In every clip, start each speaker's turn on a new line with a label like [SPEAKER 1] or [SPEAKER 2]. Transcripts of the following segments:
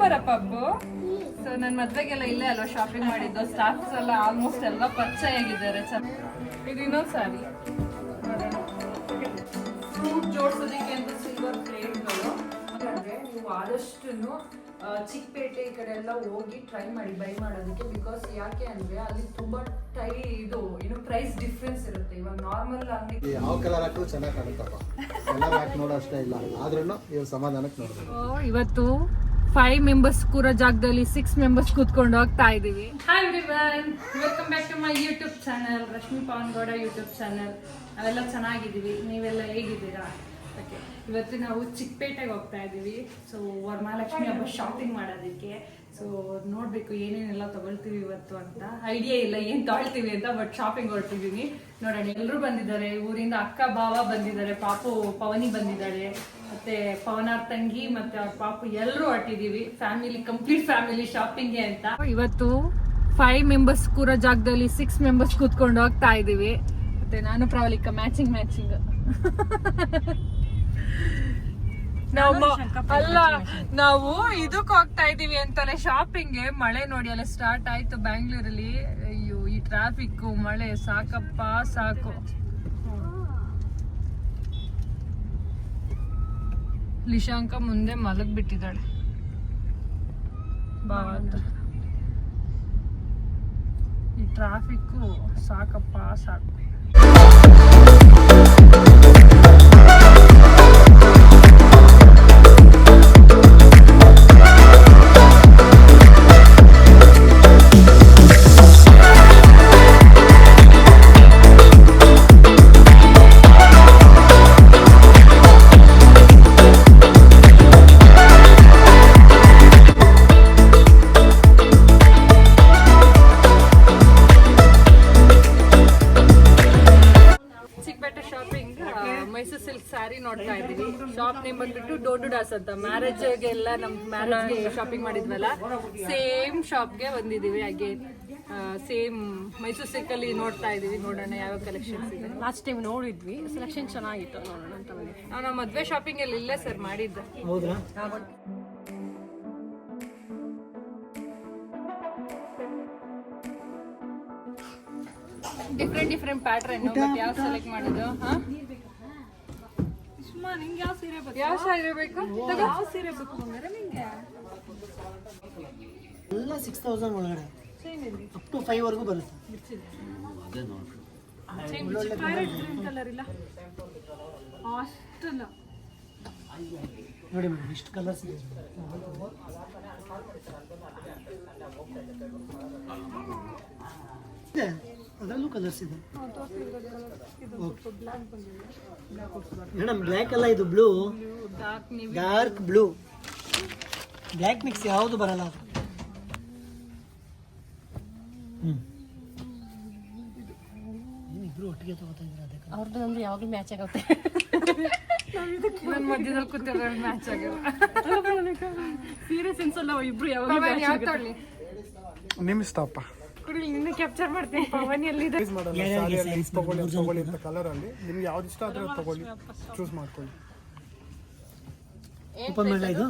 [SPEAKER 1] Super ಅಬ್ಬು. So ನನ್ನ ಮದ್ವೆಗೆಲ್ಲ ಇಲ್ಲೇ ಅಲ್ವಾ ಶಾಪಿಂಗ್ ಮಾಡಿದ್ದು. ಸ್ಟಾಫ್ಸ್ ಎಲ್ಲ ಆಲ್ಮೋಸ್ಟ್ ಎಲ್ಲ ಪರಿಚಯ ಆಗಿದ್ದಾರೆ. ಇದು ಇನ್ನೊಂದು ಸಾರಿ ಫ್ರೂಟ್ ಜೋಡಿಸೋದಕ್ಕೆ ಅಂತ ಸಿಲ್ವರ್ ಪ್ಲೇಟ್ಗಳು. ಅಂದರೆ ನೀವು ಆದಷ್ಟು ಚಿಕ್ಕಪೇಟೆ ಈ ಕಡೆ ಎಲ್ಲ ಹೋಗಿ ಟ್ರೈ ಮಾಡಿ ಬೈ ಮಾಡೋದಕ್ಕೆ. ಬಿಕಾಸ್ ಯಾಕೆ ಅಂದ್ರೆ ಅಲ್ಲಿ ತುಂಬಾ ಇದು ಏನು ಪ್ರೈಸ್ ಡಿಫ್ರೆನ್ಸ್ ಇರುತ್ತೆ. ಇವಾಗ ನಾರ್ಮಲ್ ಅಂಗಡಿ
[SPEAKER 2] ಯಾವ ಕಲರ್ ಹಾಕಿದ್ರು ಚೆನ್ನಾಗಿ ಕಾಣುತ್ತಪ್ಪ. ಎಲ್ಲ ಹಾಕಿ ನೋಡೋ ಅಷ್ಟೇ ಇಲ್ಲ, ಆದ್ರೂ ನೀವು ಸಮಾಧಾನಕ್ಕೆ ನೋಡ್ಬೋದು.
[SPEAKER 1] ಇವತ್ತು 5 ಮೆಂಬರ್ಸ್ ಕೂರೋ ಜಾಗದಲ್ಲಿ 6 ಮೆಂಬರ್ಸ್ ಕೂತ್ಕೊಂಡು ಹೋಗ್ತಾ ಇದೀವಿ. Hi everyone, welcome back to my YouTube channel, Rashmi Pavangowda YouTube channel. ನಾವೆಲ್ಲ ಚೆನ್ನಾಗಿದ್ದೀವಿ, ನೀವೆಲ್ಲ ಹೇಗಿದ್ದೀರಾ? ಓಕೆ, ಇವತ್ತು ನಾವು ಚಿಕ್ಕಪೇಟೆಗೆ ಹೋಗ್ತಾ ಇದ್ದೀವಿ. ಸೊ ವರಮಹಾಲಕ್ಷ್ಮಿ ಹಬ್ಬ ಶಾಪಿಂಗ್ ಮಾಡೋದಕ್ಕೆ. ಸೊ ನೋಡಬೇಕು ಏನೇನೆಲ್ಲ ತಗೊಳ್ತೀವಿ ಇವತ್ತು ಅಂತ. ಐಡಿಯಾ ಇಲ್ಲ ಏನು ತಗೊಳ್ತೀವಿ ಅಂತ, ಬಟ್ ಶಾಪಿಂಗ್ ಹೊರಟಿದ್ದೀನಿ. ನೋಡೋಣ, ಎಲ್ಲರೂ ಬಂದಿದ್ದಾರೆ ಊರಿಂದ. ಅಕ್ಕ ಭಾವ ಬಂದಿದ್ದಾರೆ, ಪವನಿ ಬಂದಿದ್ದಾರೆ, ಮತ್ತೆ ಪವನಾರ್ ತಂಗಿ ಮತ್ತೆ ಅವ್ರ ಪಾಪು ಎಲ್ಲರೂ ಹೊರಟಿದ್ದೀವಿ. ಫ್ಯಾಮಿಲಿ, ಕಂಪ್ಲೀಟ್ ಫ್ಯಾಮಿಲಿ ಶಾಪಿಂಗ್ಗೆ ಅಂತ. ಇವತ್ತು 5 ಮೆಂಬರ್ಸ್ ಕೂರೋ ಜಾಗದಲ್ಲಿ 6 ಮೆಂಬರ್ಸ್ ಕೂತ್ಕೊಂಡು ಹೋಗ್ತಾ ಇದ್ದೀವಿ. ಮತ್ತೆ ನಾನು ಪ್ರವಲಿಕ ಮ್ಯಾಚಿಂಗ್ ನಾವು ಇದಕ್ಕೆ ಹೋಗ್ತಾ ಇದೀವಿ ಅಂತಾನೆ ಶಾಪಿಂಗ್ಗೆ. ಮಳೆ ನೋಡಿ ಅಲ್ಲ ಸ್ಟಾರ್ಟ್ ಆಯ್ತು ಬ್ಯಾಂಗ್ಳೂರಲ್ಲಿ. ಅಯ್ಯೋ, ಈ ಟ್ರಾಫಿಕ್ ಮಳೆ ಸಾಕಪ್ಪ ಸಾಕು. ಲಿಶಾಂಕ ಮುಂದೆ ಮಲಗ್ ಬಿಟ್ಟಿದ್ದಾಳೆ ಬಾ ಅಂತ. ಈ ಟ್ರಾಫಿಕ್ ಸಾಕಪ್ಪ ಸಾಕು. ಮೈಸೂರು ಸಿಲ್ಕ್ ಸ್ಯಾರಿ ನೋಡ್ತಾ ಇದೀವಿ. ಶಾಪ್ ನೇಮ್ ಬಂದ್ಬಿಟ್ಟು ಡೋಡುಡಾಸ್ ಅಂತ. ಮ್ಯಾರೇಜ್ಗೆಲ್ಲ ನಮ್ ಮ್ಯಾರೇಜ್ಗೆ ಶಾಪಿಂಗ್ ಮಾಡಿದ್ವಲ್ಲ, ಸೇಮ್ ಶಾಪ್ಗೆ ಬಂದಿದೀವಿ. ಹಾಗೆ ಸೇಮ್ ಮೈಸೂರು ಸಿಲ್ಕ್ ಅಲ್ಲಿ ನೋಡ್ತಾ ಇದೀವಿ. ನೋಡೋಣ ಯಾವ ಕಲೆಕ್ಷನ್ಸ್ ಇದೆ.
[SPEAKER 3] ಲಾಸ್ಟ್ ಟೈಮ್ ನೋಡಿದ್ವಿ, ಸೆಲೆಕ್ಷನ್ ಚೆನ್ನಾಗಿತ್ತು, ನೋಡೋಣ ಅಂತ ಬಂದಿದ್ವಿ.
[SPEAKER 1] ನಾವು ಮದ್ವೆ ಶಾಪಿಂಗ್ ಅಲ್ಲಿ ಇಲ್ಲೇ ಸರ್ ಮಾಡಿದ್ದೆ. Different pattern. ಯಾವ ಸೆಲೆಕ್ಟ್ ಮಾಡೋದು?
[SPEAKER 3] ನಿಂಗೆ ಯಾವ ಸೀರೆ ಬೇಕು?
[SPEAKER 1] ಯಾವ ಸೀರೆ ಬೇಕು?
[SPEAKER 3] ಯಾವ ಸೀರೆ ಬೇಕು ಅಂದ್ರೆ ನಿಂಗೆ
[SPEAKER 4] ಎಲ್ಲ 6000 ಒಳಗಡೆ ಅಪ್ ಟು 5 ವರೆಗೂ ಬರುತ್ತೆ.
[SPEAKER 3] ಪ್ಯಾರೆಟ್ ಗ್ರೀನ್ ಕಲರ್ ಇಲ್ಲ ಅಷ್ಟಲ್ಲ
[SPEAKER 4] ನೋಡಿ ಮೇಡಮ್, ಇಷ್ಟು ಕಲರ್ಸ್ ಇದೆ. ಅದರಲ್ಲೂ ಕಲರ್ಸ್ ಇದೆ ಮೇಡಮ್. ಬ್ಲ್ಯಾಕ್ ಅಲ್ಲ ಇದು, blue, dark blue, black mix ಯಾವುದು ಬರಲ್ಲ ಅದು. ಏನಿಬ್ರು ಒಟ್ಟಿಗೆ ತಗೋತಾ ಇದ್ರೆ ಅದಕ್ಕೆ
[SPEAKER 3] ಅವ್ರದ್ದು ಅಂದ್ರೆ ಯಾವಾಗಲೂ ಮ್ಯಾಚ್ ಆಗುತ್ತೆ.
[SPEAKER 1] ನನ್ನ ಮಧ್ಯದಲ್ಲಿ ಕೂತಿರೋ ಮ್ಯಾಚ್ ಆಗಿರೋ
[SPEAKER 3] ಸೀರೆ ಸೆನ್ಸ್ ಅಲ್ಲ ಇಬ್ರು ಯಾವಾಗ
[SPEAKER 5] ನಿಮ್ ಇಷ್ಟಪ್ಪ.
[SPEAKER 1] ನಿನ್ನ ಕ್ಯಾಪ್ಚರ್ ಮಾಡ್ತೀನಿ. ಪವನ್ ಎಲ್ಲಿದೆ?
[SPEAKER 5] ತಗೊಳ್ಳಿ ಅಂತ ಕಲರ್ ಅಲ್ಲಿ ನಿಮ್ಗೆ ಯಾವ್ದು ಇಷ್ಟ ಆದ್ರೆ ತಗೊಳ್ಳಿ, ಚೂಸ್ ಮಾಡ್ಕೊಳ್ಳಿ.
[SPEAKER 4] ಓಪನ್ ಮಾಡಲ? ಇದು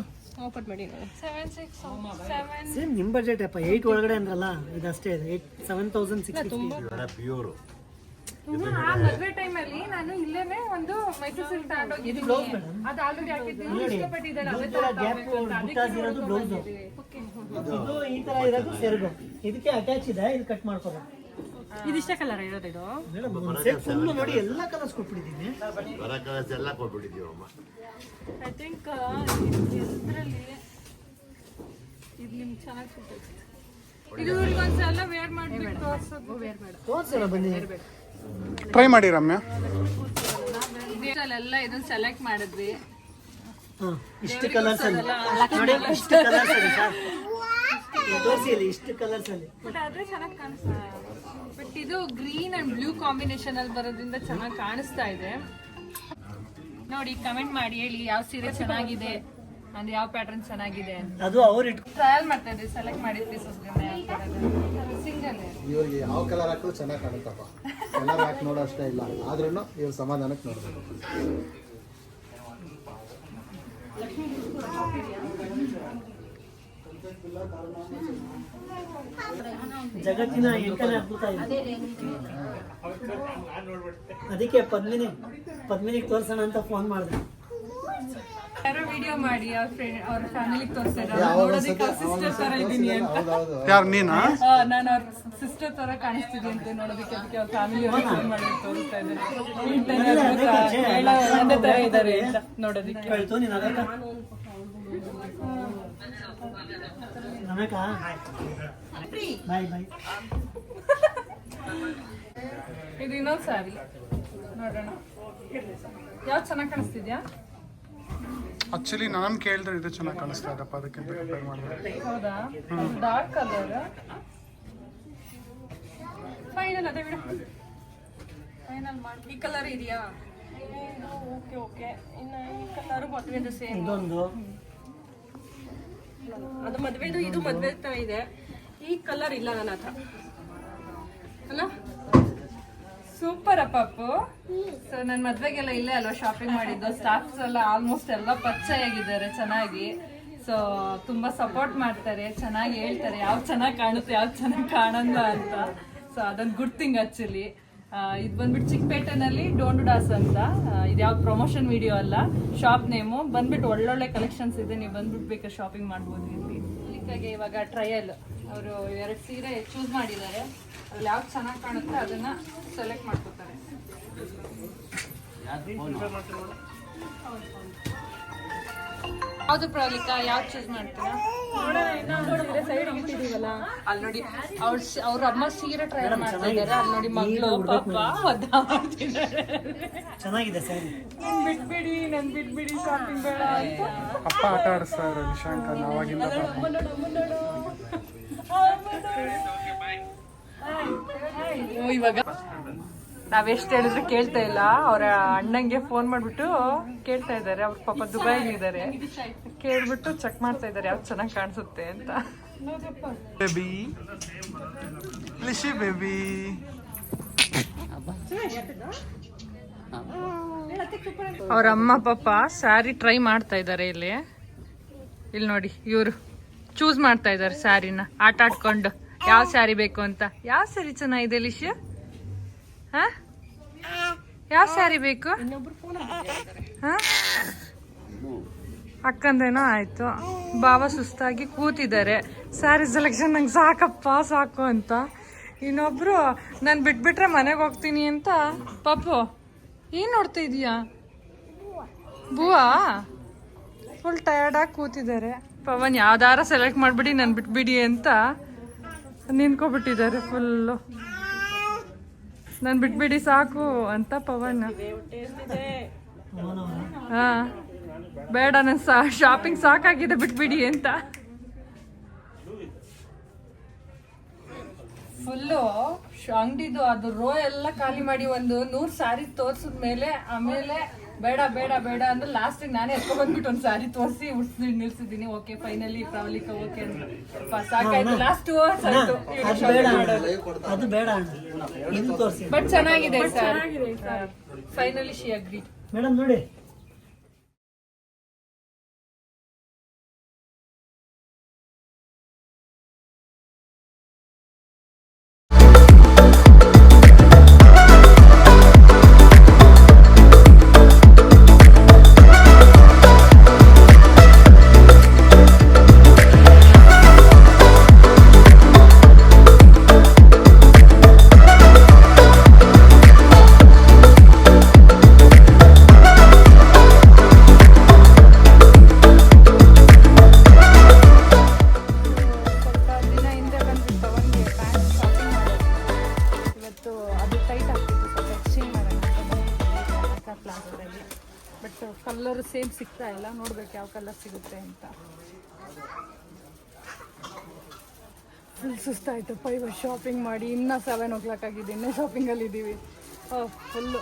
[SPEAKER 3] ಓಪನ್ ಮಾಡಿ.
[SPEAKER 1] 767
[SPEAKER 4] ಸೇಮ್ ನಿಮ್ ಬಜೆಟ್ ಅಪ್ಪ. 8 ಒಳಗಡೆ ಅಂದ್ರಲ್ಲ, ಇದು ಅಷ್ಟೇ ಇದೆ. 7650.
[SPEAKER 2] ಪ್ಯೂರ್
[SPEAKER 1] ಮದ್ವೆ ಟೈಮ್ ಅಲ್ಲಿ ನಾನು ಇಲ್ಲೇನೆ ಒಂದು ಮೈಸೂರು ಸಿಲ್ಕ್ ತಗೊಂಡೋಗಿದ್ದೀನಿ. ಅದು ಆಲ್ರೆಡಿ ಹಾಕಿದ್ದೀನಿ, ಇಷ್ಟಪಟ್ಟಿದ್ದಾಳೆ.
[SPEAKER 4] ಇದು ಈ ತರ ಇರೋದು ಸೆರಗು, ಇದಕ್ಕೆ ಅಟ್ಯಾಚ್ ಇದೆ. ಇದು ಕಟ್ ಮಾಡ್ಕೋಬೇಕು.
[SPEAKER 3] ಇದಿಷ್ಟ ಕಲರ್ ಇರೋದು ಇದು
[SPEAKER 4] ಮೇಡಮ್. ಸೆಟ್ ಫುಲ್ ನೋಡಿ, ಎಲ್ಲ ಕಲರ್ಸ್ ಕೊಟ್ಬಿಟ್ಟಿದ್ದೀನಿ.
[SPEAKER 2] ಎಲ್ಲ ಕೊಟ್ಬಿಟ್ಟಿದ್ದೀವಿ ಅಮ್ಮ.
[SPEAKER 1] ಐ ಥಿಂಕ್ ಇದರಲ್ಲಿ ಇದು ನಿಮ್ಗೆ ಚೆನ್ನಾಗಿ ಸಿಗ್ತೈತೆ. ಇದು ಒಂದ್ಸಲ ವೇರ್ ಮಾಡ್ಬಿಟ್ಟು
[SPEAKER 4] ತೋರ್ಸೋಣ ಬನ್ನಿ.
[SPEAKER 5] ಟ್ರೈ ಮಾಡಿ ರಮ್ಯಾ.
[SPEAKER 1] ಎಲ್ಲ ಇದನ್ನ ಸೆಲೆಕ್ಟ್ ಮಾಡಿದ್ವಿ.
[SPEAKER 4] ಇಷ್ಟು ಕಲರ್ಸ್ ಅಲ್ಲಿ ನೋಡಿ, ಇಷ್ಟು ಕಲರ್ಸ್ ಅಲ್ಲಿ ಸರ್ ತೋರಿಸಿ. ಇಲ್ಲಿ ಇಷ್ಟು ಕಲರ್ಸ್ ಅಲ್ಲಿ
[SPEAKER 1] ಬಟ್ ಅದೇ ಚೆನ್ನಾಗಿ ಕಾಣಿಸ್ತಾ. ಬಟ್ ಇದು ಗ್ರೀನ್ ಅಂಡ್ ಬ್ಲೂ ಕಾಂಬಿನೇಷನ್ ಅಲ್ಲಿ ಬರೋದ್ರಿಂದ ಚೆನ್ನಾಗಿ ಕಾಣಿಸ್ತಾ ಇದೆ. ನೋಡಿ, ಕಮೆಂಟ್ ಮಾಡಿ ಹೇಳಿ ಯಾವ ಸೀರೆ ಚೆನ್ನಾಗಿದೆ ಅಂದ್ರೆ ಯಾವ ಪ್ಯಾಟರ್ನ್ ಚೆನ್ನಾಗಿದೆ ಅಂತ.
[SPEAKER 4] ಅದು ಅವ್ರು
[SPEAKER 1] ಟ್ರಯಲ್ ಮಾಡ್ತಾ ಇದ್ವಿ, ಸೆಲೆಕ್ಟ್ ಮಾಡಿ ಪೀಸಸ್ಗಳನ್ನ. ಸಿಂಗಲ್
[SPEAKER 2] ಇವ್ರಿಗೆ ಯಾವ ಕಲರ್ ಹಾಕಿದ್ರು ಚೆನ್ನಾಗಿ ಕಾಣುತ್ತಪ್ಪ. ಕಲರ್ ಹಾಕಿ ನೋಡೋ ಅಷ್ಟೇ ಇಲ್ಲ, ಆದ್ರೂ ಇವ್ರು ಸಮಾಧಾನಕ್ಕೆ ನೋಡ್ಬೋದು.
[SPEAKER 4] ಜಗತ್ತಿನ 8ನೇ ಅದ್ಭುತ ಇದು. ಅದಕ್ಕೆ ಪದ್ಮಿನಿಗೆ ತೋರ್ಸೋಣ ಅಂತ ಫೋನ್ ಮಾಡಿದೆ.
[SPEAKER 1] ಯಾರೋ ವಿಡಿಯೋ ಮಾಡಿ ಅವ್ರ ಫ್ರೆಂಡ್ ಅವ್ರ ಫ್ಯಾಮಿಲಿಗೆ ತೋರಿಸ್ತಾರೆ ನೋಡೋದಕ್ಕೆ ಅವ್ರ ಸಿಸ್ಟರ್ ತರ ಇದೀನಿ ಅಂತ.
[SPEAKER 5] ಯಾರು ನೀನಾ?
[SPEAKER 1] ನಾನು ಅವ್ರ ಸಿಸ್ಟರ್ ತರ ಕಾಣಿಸ್ತಿದ್ದೀನಿ ಅಂತ ನೋಡೋದಕ್ಕೆ ಅದಕ್ಕೆ ಅವ್ರ ಫ್ಯಾಮಿಲಿ ಅವ್ರಿಗೆ ಫೋನ್ ಮಾಡಿ ತೋರಿಸ್ತಾ ಇದ್ದಾರೆ ಒಂದೇ ತರ ಇದ್ದಾರೆ ಅಂತ ನೋಡೋದಕ್ಕೆ.
[SPEAKER 4] ಹೇಳ್ತು ನೀನು ಅದಕ್ಕ ಬಾಯ್ ಬಾಯ್.
[SPEAKER 1] ಇದು ಇನ್ನೊಂದು ಸಾರಿ ನೋಡೋಣ ಯಾವ್ದು ಚೆನ್ನಾಗಿ ಕಾಣಿಸ್ತಿದ್ಯಾ?
[SPEAKER 5] ಆಕ್ಚುಲಿ ನಾನು ಕೇಳಿದ್ರೆ ಇದು ಚೆನ್ನಾಗಿ ಕಾಣಿಸ್ತಾ ಇದಪ್ಪ, ಅದಕ್ಕಿಂತ ಕಂಪೇರ್ ಮಾಡಿದ್ರೆ.
[SPEAKER 1] ಹೌದಾ? ಡಾರ್ಕ್ ಕಲರ್ ಫೈನಲ್ ಅದೇ ಬಿಡು. ಫೈನಲ್ ಮಾಡಿ ಈ ಕಲರ್ ಇದೆಯಾ? Okay okay. ಇನ್ನು ಈ ಕಲರ್ ಮದುವೆದು ಸೇಮ್.
[SPEAKER 4] ಇದೊಂದು
[SPEAKER 3] ಅದು ಮದ್ವೆದು ಇದು ಮದ್ವೆ ತರ ಇದೆ. ಈ ಕಲರ್ ಇಲ್ಲ ನನ್ನ ಹತ್ರ ಅಲ್ಲ.
[SPEAKER 1] ಸೂಪರ್ ಅಪ್ಪು. ಸೊ ನನ್ನ ಮದ್ವೆಗೆಲ್ಲ ಇಲ್ಲೇ ಅಲ್ವಾ ಶಾಪಿಂಗ್ ಮಾಡಿದ್ದು. ಸ್ಟಾಫ್ಸ್ ಎಲ್ಲ ಆಲ್ಮೋಸ್ಟ್ ಎಲ್ಲ ಪರಿಚಯ ಚೆನ್ನಾಗಿ. ಸೊ ತುಂಬಾ ಸಪೋರ್ಟ್ ಮಾಡ್ತಾರೆ, ಚೆನ್ನಾಗಿ ಹೇಳ್ತಾರೆ ಯಾವ್ದು ಚೆನ್ನಾಗಿ ಕಾಣುತ್ತೆ ಯಾವ್ದು ಚೆನ್ನಾಗಿ ಕಾಣಲ್ಲ ಅಂತ. ಸೊ ಅದೊಂದು ಗುಡ್ ಥಿಂಗ್ ಆಕ್ಚುಲಿ. ಇದು ಬಂದ್ಬಿಟ್ಟು ಚಿಕ್ಕಪೇಟೆನಲ್ಲಿ ಡೋಂಡುಡಾಸ್ ಅಂತ. ಇದು ಯಾವ್ದು ಪ್ರಮೋಷನ್ ವಿಡಿಯೋ ಅಲ್ಲ, ಶಾಪ್ ನೇಮು. ಬಂದ್ಬಿಟ್ಟು ಒಳ್ಳೊಳ್ಳೆ ಕಲೆಕ್ಷನ್ಸ್ ಇದೆ, ನೀವು ಬಂದ್ಬಿಟ್ಟು ಬೇಕಾದ್ರೆ ಶಾಪಿಂಗ್ ಮಾಡ್ಬೋದು ಇಲ್ಲಿ. ಅದಕ್ಕಾಗಿ ಇವಾಗ ಟ್ರಯಲ್ ಅವರು 2 ಸೀರೆ ಚೂಸ್ ಮಾಡಿದ್ದಾರೆ. ಅದ್ರಲ್ಲಿ ಯಾವ್ದು ಚೆನ್ನಾಗಿ ಕಾಣುತ್ತೆ ಅದನ್ನ ಸೆಲೆಕ್ಟ್ ಮಾಡ್ಕೋತಾರೆ. ಯಾವ್ದು ಪ್ರವಲಿಕಾ ಯಾವ್ದು ಚೂಸ್ ಮಾಡ್ತೀರಾ? ಸೈಡ್ ಇಟ್ಟಿದೀವಲ್ಲ ಅಲ್ಲಿ ನೋಡಿ ಅವ್ರ ಅಮ್ಮ ಸೀರೆ ಟ್ರೈ ಮಾಡ್ತಾ ಇದ್ದಾರೆ. ಅಲ್ಲಿ ನೋಡಿ ಮಗಳು ಪಾಪ ಒದ್ದ ಮಾಡ್ತಿದ್ದಾರೆ.
[SPEAKER 4] ಚೆನ್ನಾಗಿದೆ ಸ್ಯಾರಿ.
[SPEAKER 1] ನನ್ ಬಿಟ್ಬಿಡಿ ಶಾಪಿಂಗ್ ಬೇಡ ಅಂತ
[SPEAKER 5] ಅಪ್ಪ ಆಟ ಆಡಿಸ್ತಾ ಇರೋ ವಿಷಾಂಕ ನಾವಾಗಿಂದ
[SPEAKER 1] ಇವಾಗ ನಾವೆಷ್ಟು ಹೇಳಿದ್ರು ಕೇಳ್ತಾ ಇಲ್ಲ. ಅವರ ಅಣ್ಣಂಗೆ ಫೋನ್ ಮಾಡ್ಬಿಟ್ಟು ಕೇಳ್ತಾ ಇದ್ದಾರೆ. ಅವ್ರ ಪಾಪ ದುಬೈಲಿದ್ದಾರೆ. ಕೇಳ್ಬಿಟ್ಟು ಚೆಕ್ ಮಾಡ್ತಾ ಇದ್ದಾರೆ ಯಾವ್ದು ಚೆನ್ನಾಗಿ ಕಾಣಿಸುತ್ತೆ ಅಂತ.
[SPEAKER 5] Baby Lishi baby.
[SPEAKER 1] ಅವ್ರ ಅಮ್ಮ ಪಾಪ ಸ್ಯಾರಿ ಟ್ರೈ ಮಾಡ್ತಾ ಇದ್ದಾರೆ. ಇಲ್ಲಿ ನೋಡಿ ಇವರು ಚೂಸ್ ಮಾಡ್ತಾ ಇದ್ದಾರೆ ಸ್ಯಾರಿನ ಆಟ ಆಡ್ಕೊಂಡು ಯಾವ ಸ್ಯಾರಿ ಬೇಕು ಅಂತ. ಯಾವ ಸ್ಯಾರಿ ಚೆನ್ನಾಗಿದೆ ಲಿಶ್? ಹಾ ಯಾವ ಸ್ಯಾರಿ ಬೇಕು? ಹಾ ಅಕ್ಕಂದೇನೋ ಆಯ್ತು. ಬಾವ ಸುಸ್ತಾಗಿ ಕೂತಿದ್ದಾರೆ. ಸ್ಯಾರಿ ಸೆಲೆಕ್ಷನ್ ನಂಗೆ ಸಾಕಪ್ಪ ಸಾಕು ಅಂತ. ಇನ್ನೊಬ್ರು ನಾನು ಬಿಟ್ಬಿಟ್ರೆ ಮನೆಗೆ ಹೋಗ್ತೀನಿ ಅಂತ. ಪಾಪು ಏನ್ ನೋಡ್ತಾ ಇದೀಯಾ? ಬೂವಾ ಫುಲ್ ಟಯರ್ಡಾಗಿ ಕೂತಿದ್ದಾರೆ. ಪವನ್ ಯಾವ್ದಾರ ಸೆಲೆಕ್ಟ್ ಮಾಡ್ಬಿಡಿ ನಾನು ಬಿಟ್ಬಿಡಿ ಅಂತ ನಿಂತ್ಕೊಬಿಟ್ಟಿದ್ದಾರೆ ಫುಲ್ಲು. ನಾನು ಬಿಟ್ಬಿಡಿ ಸಾಕು ಅಂತ ಪವನ್. ಹಾ ಬೇಡ ನನ್ ಶಾಪಿಂಗ್ ಸಾಕಾಗಿದೆ ಬಿಟ್ಬಿಡಿ ಅಂತ. ಫುಲ್ಲು ಅಂಗಡಿದು ಅದು ರೋ ಎಲ್ಲ ಖಾಲಿ ಮಾಡಿ ಒಂದು 100 ಸ್ಯಾರಿ ತೋರ್ಸಿದ್ಮೇಲೆ ಆಮೇಲೆ ಬೇಡ ಬೇಡ ಬೇಡ ಅಂದ್ರೆ ಲಾಸ್ಟಿಗೆ ನಾನೇ ಎತ್ಕೊಂಡ್ ಬಂದ್ಬಿಟ್ಟು ಒಂದು ಸ್ಯಾರಿ ತೋರಿಸಿ ನಿಲ್ಸಿದ್ದೀನಿ. ಓಕೆ ಫೈನಲಿ ಪ್ರವಲಿಕಾ ಓಕೆ ಸಾಕಾಯ್ತು. ಲಾಸ್ಟ್ ಅವರ್ಸ್ ಆಯ್ತು
[SPEAKER 4] ಅದು ಬೇಡ ಇದು ತೋರಿಸಿ.
[SPEAKER 1] ಬಟ್ ಚೆನ್ನಾಗಿದೆ sir. Finally she agree.
[SPEAKER 4] Madam ನೋಡಿ
[SPEAKER 1] ಕಲರ್ ಸೇಮ್ ಸಿಗ್ತಾ ಇಲ್ಲ. ನೋಡ್ಬೇಕು ಯಾವ ಕಲರ್ ಸಿಗುತ್ತೆ ಅಂತ. ಫುಲ್ ಸುಸ್ತಾಯ್ತಪ್ಪ ಇವಾಗ ಶಾಪಿಂಗ್ ಮಾಡಿ. ಇನ್ನೂ 7 o'clock ಆಗಿದೆ, ಇನ್ನೂ ಶಾಪಿಂಗಲ್ಲಿ ಇದ್ದೀವಿ. ಫುಲ್ಲು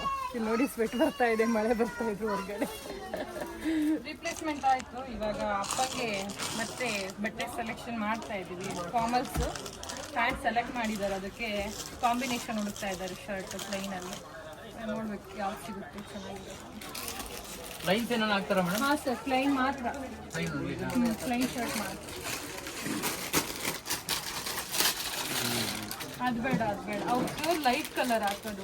[SPEAKER 1] ನೋಡಿ ಸ್ವೆಟ್ ಬರ್ತಾ ಇದೆ, ಮಳೆ ಬರ್ತಾ ಇದ್ರು ಹೊರಗಡೆ. ರಿಪ್ಲೇಸ್ಮೆಂಟ್ ಆಯಿತು. ಇವಾಗ ಅಪ್ಪಗೆ ಮತ್ತೆ ಬಟ್ಟೆ ಸೆಲೆಕ್ಷನ್ ಮಾಡ್ತಾ ಇದ್ದೀವಿ. ಫಾರ್ಮಲ್ಸ್ ಪ್ಯಾಂಟ್ ಸೆಲೆಕ್ಟ್ ಮಾಡಿದ್ದಾರೆ, ಅದಕ್ಕೆ ಕಾಂಬಿನೇಷನ್ ಹುಡುಕ್ತಾ ಇದ್ದಾರೆ ಶರ್ಟ್ ಪ್ಲೈನಲ್ಲಿ. ನೋಡ್ಬೇಕು ಯಾವ್ದು ಸಿಗುತ್ತೆ ಚೆನ್ನಾಗಿದೆ.
[SPEAKER 6] ಲೈನ್ಸ್ ಏನಾದ್ರು ಹಾಕ್ತಾರಾ ಮೇಡಮ್?
[SPEAKER 1] ಹಾಂ ಸರ್, ಪ್ಲೈನ್ ಮಾತ್ರ. ಪ್ಲೈನ್ ಶರ್ಟ್ ಮಾತ್ರ. ಅದು ಬೇಡ ಅವ್ರು ಲೈಟ್ ಕಲರ್ ಹಾಕೋದು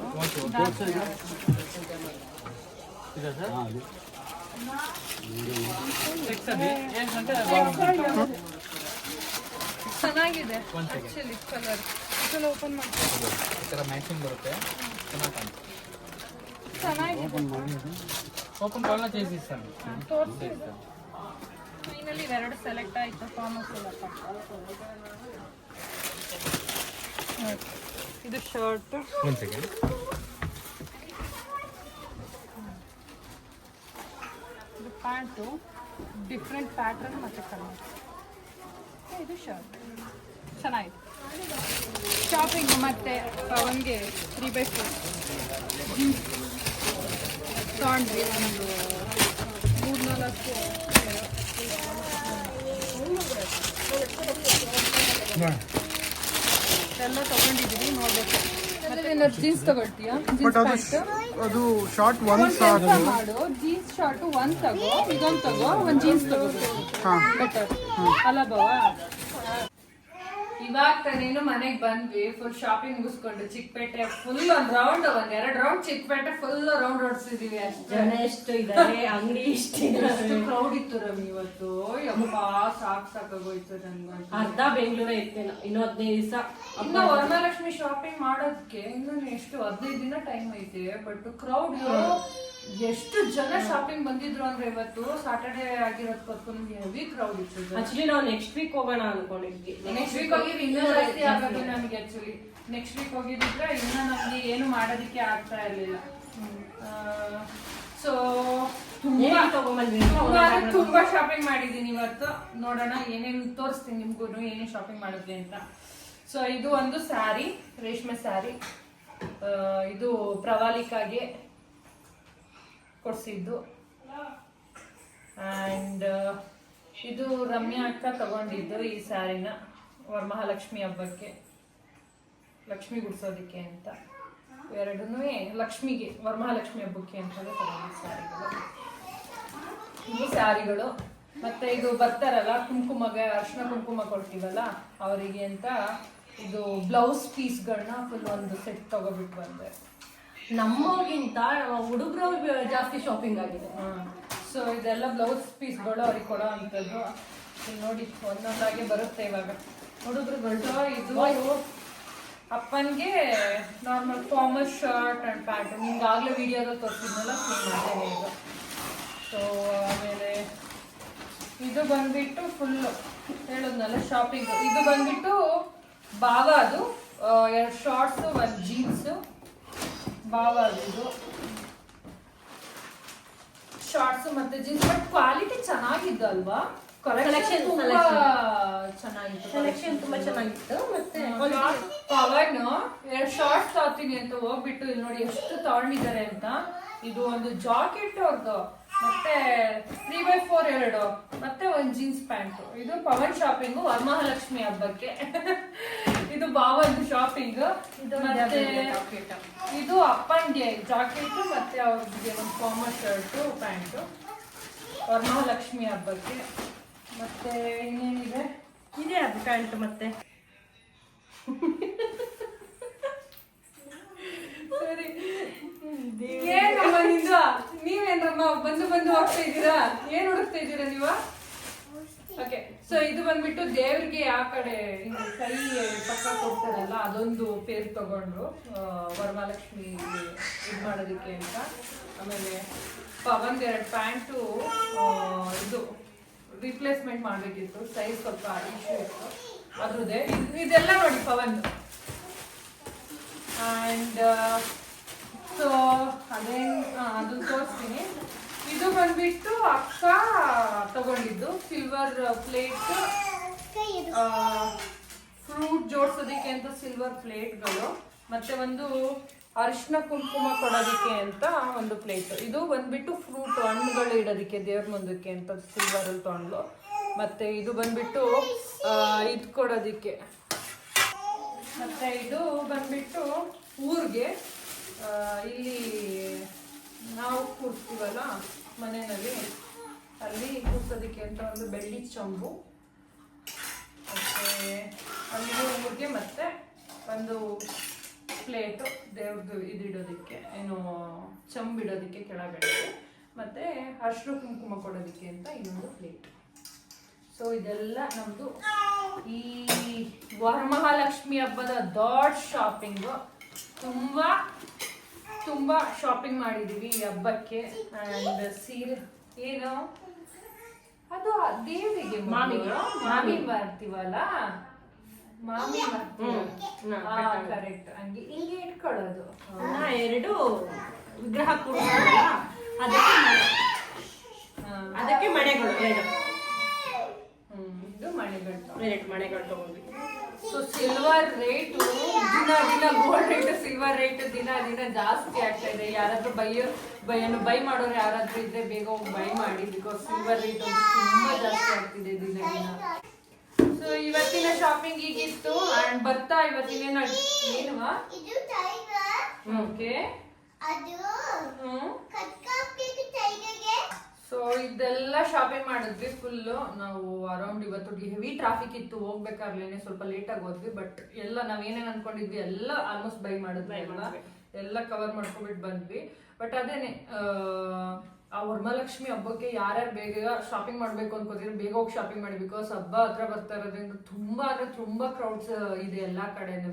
[SPEAKER 1] ಚೆನ್ನಾಗಿದೆ ಆಕ್ಚುಲಿ ಕಲರ್ ಇದೆಲ್ಲ ಓಪನ್ ಮಾಡ್ತಾರೆ
[SPEAKER 6] ಮ್ಯಾಚಿಂಗ್ ಬರುತ್ತೆ
[SPEAKER 1] ಚೆನ್ನಾಗಿದೆ
[SPEAKER 6] ಓಪನ್ ಕಾಲ್ನ చేసిస్తాను
[SPEAKER 1] ತೋರಿಸಿ ಫೈನಲಿ ಎರಡು ಸೆಲೆಕ್ಟ್ ಆಯಿತು ಫಾರ್ಮಸ್ ಇದು ಶರ್ಟ್
[SPEAKER 6] ಒಂದು ಸೆಕೆಂಡ್
[SPEAKER 1] ಇದು ಪ್ಯಾಂಟು ಡಿಫ್ರೆಂಟ್ ಪ್ಯಾಟ್ರನ್ ಮತ್ತು ಕಲರ್ ಇದು ಶರ್ಟ್ ಚೆನ್ನಾಗಿದೆ ಶಾಪಿಂಗ್ ಮತ್ತು ಪವನ್ಗೆ 3x4 ಜೀನ್ಸ್ ತೊಗೊಂಡ್ವಿ ಒಂದು 3-4 ಎಲ್ಲ ತಗೊಂಡಿದ್ದೀವಿ ನೋಡ್ಬೇಕು ಮತ್ತೆ ಜೀನ್ಸ್ ತಗೊಳ್ತೀಯಾ
[SPEAKER 5] ಬಟ್ ಅದು ಶಾರ್ಟ್ ಒನ್ಸ್
[SPEAKER 1] ಮಾಡು ಜೀನ್ಸ್ ಶಾರ್ಟ್ ಒಂದ್ ತಗೋ ಇದೊಂದು ತಗೋ ಒಂದ್ ಜೀನ್ಸ್ ತಗೋಬೇಕು ಬೆಟರ್ ಅಲ್ಲ ಬಾವ ಇವಾಗ ತಾನೇನು ಮನೆಗೆ ಬಂದ್ವಿ ಫುಲ್ ಶಾಪಿಂಗ್ ಮುಗಿಸ್ಕೊಂಡು ಚಿಕ್ಕಪೇಟೆ ಫುಲ್ ಒಂದ್ ಎರಡು ರೌಂಡ್ ಚಿಕ್ಕಪೇಟೆ ಫುಲ್ ರೌಂಡ್ ಹೊಡ್ಸಿದೀವಿ ಅಷ್ಟೇ
[SPEAKER 3] ಜನ ಎಷ್ಟು ಇದ್ದಾರೆ ಅಂಗಡಿ
[SPEAKER 1] ಎಷ್ಟು ಕ್ರೌಡ್ ಇತ್ತು ರವಿ ಇವತ್ತು ಯಪ್ಪ ಸಾಕಾಗೋಯ್ತು ನನ್ಗೆ
[SPEAKER 3] ಅರ್ಧ ಬೆಂಗಳೂರೇ ಇತ್ತೇನೋ ಇನ್ನು 15 ದಿವಸ
[SPEAKER 1] ಇನ್ನು ವರಮಹಾಲಕ್ಷ್ಮಿ ಶಾಪಿಂಗ್ ಮಾಡೋದಕ್ಕೆ ಇನ್ನು ಎಷ್ಟು 15 ದಿನ ಟೈಮ್ ಐತೆ ಬಟ್ ಕ್ರೌಡ್ ಎಷ್ಟು ಜನ ಶಾಪಿಂಗ್ ಬಂದಿದ್ರು ಅಂದ್ರೆ ಇವತ್ತು ಸಾಟರ್ಡೆ ಆಗಿರೋದ್ ಕರ್ಕೊಂಡು ಹೆವಿ ಕ್ರೌಡ್ ಇತ್ತು
[SPEAKER 3] ಆಕ್ಚುಲಿ ನಾವು ನೆಕ್ಸ್ಟ್ ವೀಕ್ ಹೋಗೋಣ ಅನ್ಕೊಂಡಿದ್ವಿ
[SPEAKER 1] ನೆಕ್ಸ್ಟ್ ವೀಕ್ ಹೋಗಿದ್ರೆ ಇನ್ನೂ ಜಾಸ್ತಿ ಆಗೋದು ನಮ್ಗೆ ಆಕ್ಚುಲಿ ನೆಕ್ಸ್ಟ್ ವೀಕ್ ಹೋಗಿದ್ರೆ ಇನ್ನ ನಮ್ಗೆ ಏನು ಮಾಡೋದಕ್ಕೆ ಆಗ್ತಾ ಇರ್ಲಿಲ್ಲ ಸೊ ತುಂಬಾ ಶಾಪಿಂಗ್ ಮಾಡಿದೀನಿ ಇವತ್ತು ನೋಡೋಣ ಏನೇನು ತೋರಿಸ್ತೀನಿ ನಿಮ್ಗೂ ಏನೇನು ಶಾಪಿಂಗ್ ಮಾಡಿದ್ವಿ ಅಂತ ಸೊ ಇದು ಒಂದು ಸ್ಯಾರಿ ರೇಷ್ಮೆ ಸ್ಯಾರಿ ಇದು ಪ್ರವಾಲಿಕಾಗೆ ಕೊಡ್ಸಿದ್ದು ಆ್ಯಂಡ್ ಇದು ರಮ್ಯಾ ಅಕ್ಕ ತಗೊಂಡಿದ್ದು ಈ ಸ್ಯಾರಿನ ವರಮಹಾಲಕ್ಷ್ಮಿ ಹಬ್ಬಕ್ಕೆ ಲಕ್ಷ್ಮಿ ಗುಡ್ಸೋದಕ್ಕೆ ಅಂತ ಎರಡನ್ನೂ ಲಕ್ಷ್ಮಿಗೆ ವರಮಹಾಲಕ್ಷ್ಮಿ ಹಬ್ಬಕ್ಕೆ ಅಂತಲೇ ತಗೊಂಡಿದ್ದು ಸ್ಯಾರಿಗಳು ಇವು ಸ್ಯಾರಿಗಳು ಮತ್ತೆ ಇದು ಬರ್ತಾರಲ್ಲ ಕುಂಕುಮಗೆ ಅರ್ಶಿನ ಕುಂಕುಮ ಕೊಡ್ತೀವಲ್ಲ ಅವರಿಗೆ ಅಂತ ಇದು ಬ್ಲೌಸ್ ಪೀಸ್ಗಳನ್ನ ಫುಲ್ ಒಂದು ಸೆಟ್ ತಗೋಬಿಟ್ಟು ಬಂದೆ
[SPEAKER 3] ನಮ್ಮಗಿಂತ ಹುಡುಗರು ಜಾಸ್ತಿ ಶಾಪಿಂಗ್ ಆಗಿದೆ
[SPEAKER 1] ಸೊ ಇದೆಲ್ಲ ಬ್ಲೌಸ್ ಪೀಸ್ಗಳು ಅವ್ರಿಗೆ ಕೊಡೋ ಅಂಥದ್ದು ಇಲ್ಲಿ ನೋಡಿ ಒಂದೊಂದಾಗೆ ಬರುತ್ತೆ ಇವಾಗ ಹುಡುಗರುಗಳು ಇದು ಅಪ್ಪನಿಗೆ normal formal shirt and pant ನಿಮ್ಗಾಗಲೇ ವಿಡಿಯೋದಲ್ಲಿ ತೋರಿಸಿದ್ನಲ್ಲ ಸೇಮ್ ಅದೇನೆ ಇದು ಸೊ ಆಮೇಲೆ ಇದು ಬಂದ್ಬಿಟ್ಟು ಫುಲ್ಲು ಹೇಳಿದ್ನಲ್ಲ ಶಾಪಿಂಗ್ ಇದು ಬಂದ್ಬಿಟ್ಟು ಭಾವ ಅದು 2 ಶಾರ್ಟ್ಸು 1 ಜೀನ್ಸು ಭಾವ ಇದು ಶಾರ್ಟ್ಸ್ ಮತ್ತೆ ಜೀನ್ಸ್ ಬಟ್ ಕ್ವಾಲಿಟಿ ಚೆನ್ನಾಗಿದ್ದು ಅಲ್ವಾ ಕಲೆಕ್ಷನ್ ಚೆನ್ನಾಗಿತ್ತು
[SPEAKER 3] ಕಲೆಕ್ಷನ್ ತುಂಬಾ ಚೆನ್ನಾಗಿತ್ತು ಮತ್ತೆ
[SPEAKER 1] ಪವನ್ 2 ಶಾರ್ಟ್ಸ್ ತಗೋತೀನಿ ಅಂತ ಹೋಗ್ಬಿಟ್ಟು ಇಲ್ಲಿ ನೋಡಿ ಎಷ್ಟು ತಗೊಂಡಿದ್ದಾರೆ ಅಂತ ಇದು ಒಂದು ಜಾಕೆಟ್ ಅವ್ರದ್ದು ಮತ್ತೆ 3x4 2 ಮತ್ತೆ ಒಂದು ಜೀನ್ಸ್ ಪ್ಯಾಂಟ್ ಇದು ಪವನ್ ಶಾಪಿಂಗು ವರಮಹಾಲಕ್ಷ್ಮಿ ಹಬ್ಬಕ್ಕೆ ಇದು ಭಾವದ್ದು ಶಾಪಿಂಗ್ ಮತ್ತೆ ಇದು ಅಪ್ಪನ್ಗೆ ಜಾಕೆಟ್ ಮತ್ತೆ ಅವ್ರಿಗೆ ಒಂದು ಫಾರ್ಮಲ್ ಶರ್ಟು ಪ್ಯಾಂಟು ವರಮಹಾಲಕ್ಷ್ಮಿ ಹಬ್ಬಕ್ಕೆ ಮತ್ತೆ ಇನ್ನೇನಿದೆ
[SPEAKER 3] ಇದೆ ಅದು ಪ್ಯಾಂಟ್ ಮತ್ತೆ
[SPEAKER 1] ಸರಿ ಏನಮ್ಮ ನಿಜ ನೀವೇನಮ್ಮ ಬಂದು ಹೋಗ್ತಾ ಇದ್ದೀರಾ ಏನ್ ಹುಡುಕ್ತಾ ಇದ್ದೀರಾ ನೀವು ಓಕೆ ಸೊ ಇದು ಬಂದ್ಬಿಟ್ಟು ದೇವ್ರಿಗೆ ಆ ಕಡೆ ಹಿಂಗೆ ಕೈ ಪಕ್ಕ ಕೊಡ್ತಾರಲ್ಲ ಅದೊಂದು ಪೇರ್ ತಗೊಂಡ್ರು ವರಮಹಾಲಕ್ಷ್ಮಿ ಇದು ಮಾಡೋದಕ್ಕೆ ಅಂತ ಆಮೇಲೆ ಪವನ್ 2 ಪ್ಯಾಂಟು ಇದು ರಿಪ್ಲೇಸ್ಮೆಂಟ್ ಮಾಡಬೇಕಿತ್ತು ಸೈಜ್ ಸ್ವಲ್ಪ ಇಶ್ಯೂ ಇತ್ತು ಅದ್ರದ್ದೇ ಇದೆಲ್ಲ ನೋಡಿ ಪವನ್ ಆ್ಯಂಡ್ ಸೊ ಅದನ್ನ ತೋರಿಸ್ತೀನಿ ಇದು ಬಂದ್ಬಿಟ್ಟು ಅಕ್ಕ ತಗೊಂಡಿದ್ದು ಸಿಲ್ವರ್ ಪ್ಲೇಟ್ ಫ್ರೂಟ್ ಜೋಡಿಸೋದಕ್ಕೆ ಅಂತ ಸಿಲ್ವರ್ ಪ್ಲೇಟ್ಗಳು ಮತ್ತೆ ಒಂದು ಅರಿಶಿನ ಕುಂಕುಮ ಕೊಡೋದಕ್ಕೆ ಅಂತ ಒಂದು ಪ್ಲೇಟ್ ಇದು ಬಂದ್ಬಿಟ್ಟು ಫ್ರೂಟ್ ಹಣ್ಣುಗಳು ಇಡೋದಕ್ಕೆ ದೇವ್ರ ಮುಂದಕ್ಕೆ ಅಂತ ಸಿಲ್ವರಲ್ಲಿ ತೊಗೊಂಡ್ಲು ಮತ್ತೆ ಇದು ಬಂದ್ಬಿಟ್ಟು ಇದು ಕೊಡೋದಕ್ಕೆ ಮತ್ತೆ ಇದು ಬಂದ್ಬಿಟ್ಟು ಊರಿಗೆ ಇಲ್ಲಿ ನಾವು ಕೂರ್ತೀವಲ್ಲ ಮನೆಯಲ್ಲಿ ಅಲ್ಲಿ ಕೂರ್ಸೋದಕ್ಕೆ ಅಂತ ಒಂದು ಬೆಳ್ಳಿ ಚಂಬು ಪ್ಲೇಟು ದೇವ್ರದ್ದು ಇದಿಡೋದಕ್ಕೆ ಏನು ಚಂಬಿಡೋದಕ್ಕೆ ಕೆಳಗಡೆ, ಮತ್ತೆ ಅರ್ಶಿನ ಕುಂಕುಮ ಕೊಡೋದಕ್ಕೆ ಅಂತ ಇನ್ನೊಂದು ಪ್ಲೇಟ್. ಸೊ ಇದೆಲ್ಲ ನಮ್ಮದು ಈ ವರಮಹಾಲಕ್ಷ್ಮಿ ಹಬ್ಬದ ದೊಡ್ಡ ಶಾಪಿಂಗು. ತುಂಬ ಶಾಪಿಂಗ್ ಮಾಡಿದ್ದೀವಿ ಈ ಹಬ್ಬಕ್ಕೆ. ಆ್ಯಂಡ್ ಸೀರೆ ಏನು ಅದು ದೇವರಿಗೆ ಮಾಮಿ ಬರ್ತೀವಲ್ಲ, ಮಾಮಿ ಕರೆಕ್ಟ್, ಹಂಗೆ ಹಿಂಗೆ ಇಟ್ಕೊಳ್ಳೋದು.
[SPEAKER 3] 2 ವಿಗ್ರಹ ಕೂಡಿಸಲ್ಲ, ಅದಕ್ಕೆ ಮಣೆಗಳು 2.
[SPEAKER 1] ಇದು ಮಣೆಗಳು,
[SPEAKER 3] 2 ಮಣೆಗಳು ತಗೊಂಡ್ವಿ.
[SPEAKER 1] ಸೊ ಸಿಲ್ವರ್ ರೇಟು ದಿನ ಗೋಲ್ಡ್ ರೇಟ್ ಸಿಲ್ವರ್ ರೇಟ್ ದಿನ ಜಾಸ್ತಿ ಆಗ್ತಾ ಇದೆ. ಯಾರಾದ್ರೂ ಬೈ ಮಾಡೋರು ಯಾರಾದ್ರೂ ಇದ್ರೆ ಬೇಗ ಹೋಗಿ ಬೈ ಮಾಡಿ, ಬಿಕಾಸ್ ಸಿಲ್ವರ್ ರೇಟ್ ತುಂಬಾ ಜಾಸ್ತಿ ಆಗ್ತಿದೆ ದಿನ. ಸೊ ಇವತ್ತಿನ ಶಾಪಿಂಗ್ ಹೀಗಿತ್ತು. ಅಂಡ್ ಬರ್ತಾ ಇವತ್ತಿನ ಏನುವಾ ಓಕೆ. ಸೊ ಇದೆಲ್ಲ ಶಾಪಿಂಗ್ ಮಾಡಿದ್ವಿ ಫುಲ್ಲು. ನಾವು ಅರೌಂಡ್ ಇವತ್ತು ಹೆವಿ ಟ್ರಾಫಿಕ್ ಇತ್ತು, ಹೋಗ್ಬೇಕಾಗ್ಲೇನೆ ಸ್ವಲ್ಪ ಲೇಟಾಗಿ ಹೋದ್ವಿ. ಬಟ್ ಎಲ್ಲ ನಾವೇನೇನು ಅನ್ಕೊಂಡಿದ್ವಿ ಎಲ್ಲ ಆಲ್ಮೋಸ್ಟ್ ಬೈ ಮಾಡಿದ್ವಿ, ಎಲ್ಲ ಕವರ್ ಮಾಡ್ಕೊಂಡ್ಬಿಟ್ಟು ಬಂದ್ವಿ. ಬಟ್ ಅದೇನೆ ಆ ವರಮಹಾಲಕ್ಷ್ಮಿ ಹಬ್ಬಕ್ಕೆ ಯಾರ್ಯಾರು ಬೇಗ ಶಾಪಿಂಗ್ ಮಾಡ್ಬೇಕು ಅನ್ಕೋತಿದ್ರೆ ಬೇಗ ಹೋಗಿ ಶಾಪಿಂಗ್ ಮಾಡಿ. ಬಿಕಾಸ್ ಹಬ್ಬ ಹತ್ರ ಬರ್ತಾ ಇರೋದ್ರಿಂದ ತುಂಬಾ ಕ್ರೌಡ್ಸ್ ಇದೆ ಎಲ್ಲಾ ಕಡೆನೂ.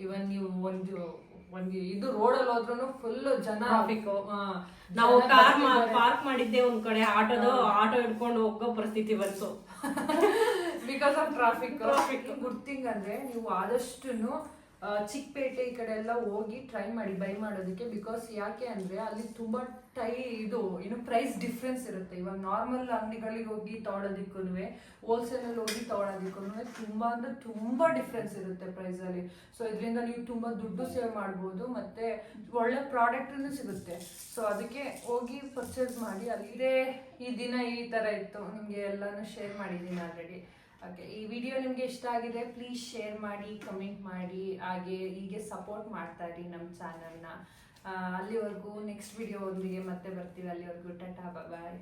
[SPEAKER 1] ಇವನ್ ನೀವು ಒಂದು ಇದು ರೋಡಲ್ಲಿ ಹೋದ್ರೂ ಫುಲ್ ಜನ.
[SPEAKER 3] ನಾವು ಕಾರ್ ಪಾರ್ಕ್ ಮಾಡಿದ್ದೆ ಒಂದ್ ಕಡೆ, ಆಟೋ ಹಿಡ್ಕೊಂಡು ಹೋಗೋ ಪರಿಸ್ಥಿತಿ ಬಂತು
[SPEAKER 1] because of traffic. Good thing ಅಂದ್ರೆ ನೀವು ಆದಷ್ಟು ಚಿಕ್ಕಪೇಟೆ ಈ ಕಡೆ ಎಲ್ಲ ಹೋಗಿ ಟ್ರೈ ಮಾಡಿ ಬೈ ಮಾಡೋದಕ್ಕೆ. ಬಿಕಾಸ್ ಯಾಕೆ ಅಂದ್ರೆ ಅಲ್ಲಿ ತುಂಬಾ ಏನು ಪ್ರೈಸ್ ಡಿಫ್ರೆನ್ಸ್ ಇರುತ್ತೆ. ಇವಾಗ ನಾರ್ಮಲ್ ಅಂಗಡಿಗಳಿಗೆ ಹೋಗಿ ತಗೊಳೋದಿಕ್ಕೂ ಹೋಲ್ಸೇಲ್ ಅಲ್ಲಿ ಹೋಗಿ ತಗೊಳೋದಿಕ್ಕೂ ತುಂಬಾ ಡಿಫ್ರೆನ್ಸ್ ಇರುತ್ತೆ ಪ್ರೈಸ್ ಅಲ್ಲಿ. ಸೊ ಇದರಿಂದ ನೀವು ತುಂಬಾ ದುಡ್ಡು ಸೇವ್ ಮಾಡ್ಬೋದು, ಮತ್ತೆ ಒಳ್ಳೆ ಪ್ರಾಡಕ್ಟ್ ಸಿಗುತ್ತೆ. ಸೊ ಅದಕ್ಕೆ ಹೋಗಿ ಪರ್ಚೇಸ್ ಮಾಡಿ. ಅಲ್ಲಿದೆ ಈ ದಿನ ಈ ತರ ಇತ್ತು, ನಿಮ್ಗೆ ಎಲ್ಲಾನು ಶೇರ್ ಮಾಡಿದ್ದೀನಿ ಆಲ್ರೆಡಿ. ಓಕೆ, ಈ ವಿಡಿಯೋ ನಿಮ್ಗೆ ಇಷ್ಟ ಆಗಿದೆ ಪ್ಲೀಸ್ ಶೇರ್ ಮಾಡಿ, ಕಮೆಂಟ್ ಮಾಡಿ, ಹಾಗೆ ಹೀಗೆ ಸಪೋರ್ಟ್ ಮಾಡ್ತಾ ಇರಿ ನಮ್ಮ ಚಾನಲ್ನ. ಅಲ್ಲಿವರೆಗೂ ನೆಕ್ಸ್ಟ್ ವಿಡಿಯೋ ಒಂದಿಗೆ ಮತ್ತೆ ಬರ್ತೀವಿ. ಅಲ್ಲಿವರೆಗೂ ಟಾಟಾ, ಬಾಯ್.